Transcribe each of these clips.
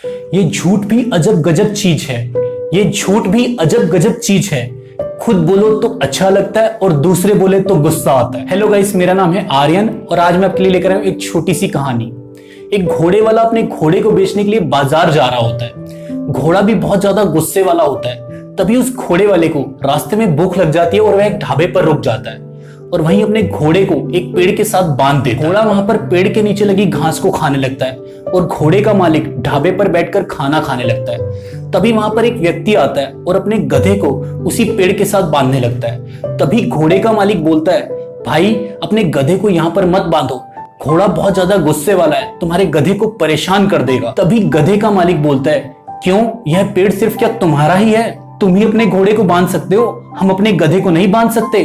ये झूठ भी अजब गजब चीज है। ये झूठ भी अजब गजब चीज है। खुद बोलो तो अच्छा लगता है और दूसरे बोले तो गुस्सा आता है। हेलो गाइस, मेरा नाम है आर्यन और आज मैं आपके लिए लेकर आया हूं एक छोटी सी कहानी। एक घोड़े वाला अपने घोड़े को बेचने के लिए बाजार जा रहा होता है। घोड़ा भी बहुत ज्यादा गुस्से वाला होता है। तभी उस घोड़े वाले को रास्ते में भूख लग जाती है और वह एक ढाबे पर रुक जाता है और वहीं अपने घोड़े को एक पेड़ के साथ बांध देता है। घोड़ा वहां पर पेड़ के नीचे लगी घास को खाने लगता है और घोड़े का मालिक ढाबे पर बैठकर खाना खाने लगता है। तभी वहां पर एक व्यक्ति आता है और अपने गधे को उसी पेड़ के साथ बांधने लगता है। तभी घोड़े का मालिक बोलता है, भाई अपने गधे को यहाँ पर मत बांधो, घोड़ा बहुत ज्यादा गुस्से वाला है, तुम्हारे गधे को परेशान कर देगा। तभी गधे का मालिक बोलता है, क्यों, यह पेड़ सिर्फ क्या तुम्हारा ही है? तुम ही अपने घोड़े को बांध सकते हो, हम अपने गधे को नहीं बांध सकते।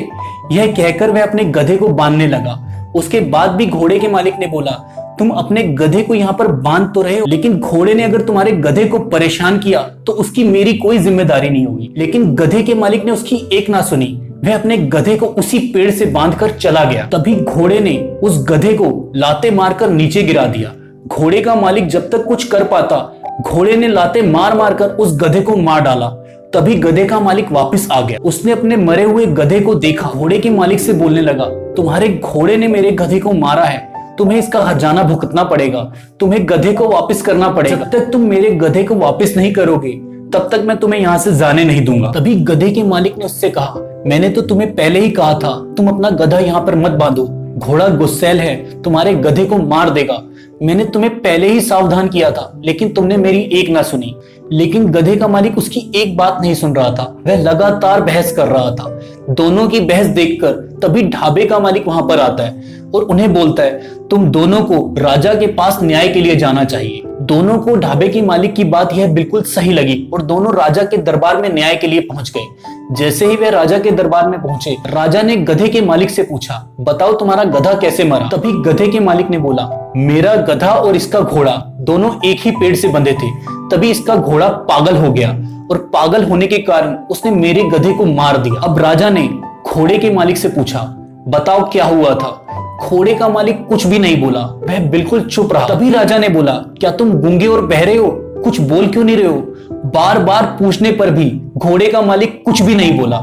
यह कहकर वह अपने गधे को बांधने लगा। उसके बाद भी घोड़े के मालिक ने बोला, तुम अपने गधे को यहाँ पर बांध तो रहे हो, लेकिन घोड़े ने अगर तुम्हारे गधे को परेशान किया तो उसकी मेरी कोई जिम्मेदारी नहीं होगी। लेकिन गधे के मालिक ने उसकी एक ना सुनी। वह अपने गधे को उसी पेड़ से बांधकर चला गया। तभी घोड़े ने उस गधे को लाते मारकर नीचे गिरा दिया। घोड़े का मालिक जब तक कुछ कर पाता, घोड़े ने लाते मार मारकर उस गधे को मार डाला। तभी गधे का मालिक वापस आ गया। उसने अपने मरे हुए गधे को देखा। घोड़े के मालिक से बोलने लगा, तुम्हारे घोड़े ने मेरे गधे को मारा है, तुम्हें इसका हर्जाना भुगतना पड़ेगा, तुम्हें गधे को वापस करना पड़ेगा। जब तक तुम मेरे गधे को वापस नहीं करोगे तब तक मैं तुम्हें यहाँ से जाने नहीं दूंगा। तभी गधे के मालिक ने उससे कहा, मैंने तो तुम्हें पहले ही कहा था तुम अपना गधा यहाँ पर मत बांधो, घोड़ा गुस्सैल है, तुम्हारे गधे को मार देगा। मैंने तुम्हें पहले ही सावधान किया था, लेकिन तुमने मेरी एक ना सुनी। लेकिन गधे का मालिक उसकी एक बात नहीं सुन रहा था, वह लगातार बहस कर रहा था। दोनों की बहस देखकर तभी ढाबे का मालिक वहां पर आता है और उन्हें बोलता है, तुम दोनों को राजा के पास न्याय के लिए जाना चाहिए। दोनों को ढाबे की मालिक की बात यह बिल्कुल सही लगी और दोनों राजा के दरबार में न्याय के लिए पहुंच गए। जैसे ही वे राजा के दरबार में पहुंचे, राजा ने गधे के मालिक से पूछा, बताओ तुम्हारा गधा कैसे मरा? तभी गधे के मालिक ने बोला, मेरा गधा और इसका घोड़ा दोनों एक ही पेड़ से बंधे थे। तभी इसका घोड़ा पागल हो गया और पागल होने के कारण उसने मेरे गधे को मार दिया। अब राजा ने घोड़े के मालिक से पूछा, बताओ क्या हुआ था? घोड़े का मालिक कुछ भी नहीं बोला, वह बिल्कुल चुप रहा। तभी राजा ने बोला, क्या तुम गूंगे और बहरे हो? कुछ बोल क्यों नहीं रहे हो? बार बार पूछने पर भी घोड़े का मालिक कुछ भी नहीं बोला।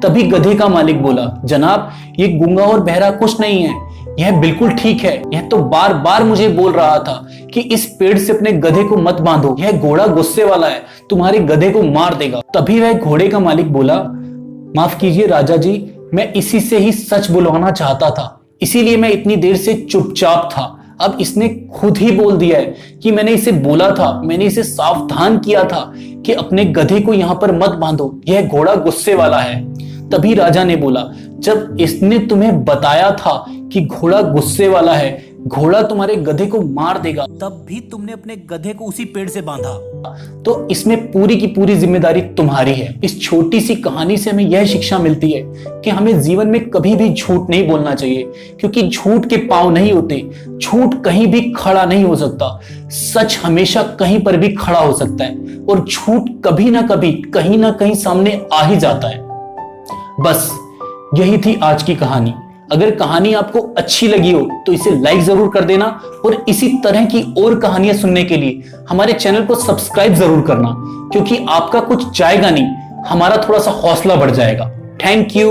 तभी गधे का मालिक बोला, जनाब ये गूंगा और बहरा कुछ नहीं है, यह बिल्कुल ठीक है। यह तो बार बार मुझे बोल रहा था कि इस पेड़ से अपने गधे को मत बांधो, यह घोड़ा गुस्से वाला है, तुम्हारे गधे को मार देगा। तभी वह घोड़े का मालिक बोला, माफ कीजिए राजा जी, मैं इसी से ही सच बुलवाना चाहता था, इसीलिए मैं इतनी देर से चुपचाप था। अब इसने खुद ही बोल दिया है कि मैंने इसे बोला था, मैंने इसे सावधान किया था कि अपने गधे को यहाँ पर मत बांधो, यह घोड़ा गुस्से वाला है। तभी राजा ने बोला, जब इसने तुम्हें बताया था कि घोड़ा गुस्से वाला है, घोड़ा तुम्हारे गधे को मार देगा, तब भी तुमने अपने गधे को उसी पेड़ से बांधा, तो इसमें पूरी की पूरी जिम्मेदारी तुम्हारी है। इस छोटी सी कहानी से हमें यह शिक्षा मिलती है कि हमें जीवन में कभी भी झूठ नहीं बोलना चाहिए, क्योंकि झूठ के पांव नहीं होते, झूठ कहीं भी खड़ा नहीं हो सकता, सच हमेशा कहीं पर भी खड़ा हो सकता है और झूठ कभी ना कभी कहीं ना कहीं सामने आ ही जाता है। बस यही थी आज की कहानी। अगर कहानी आपको अच्छी लगी हो तो इसे लाइक जरूर कर देना और इसी तरह की और कहानियां सुनने के लिए हमारे चैनल को सब्सक्राइब जरूर करना, क्योंकि आपका कुछ जाएगा नहीं, हमारा थोड़ा सा हौसला बढ़ जाएगा। Thank you.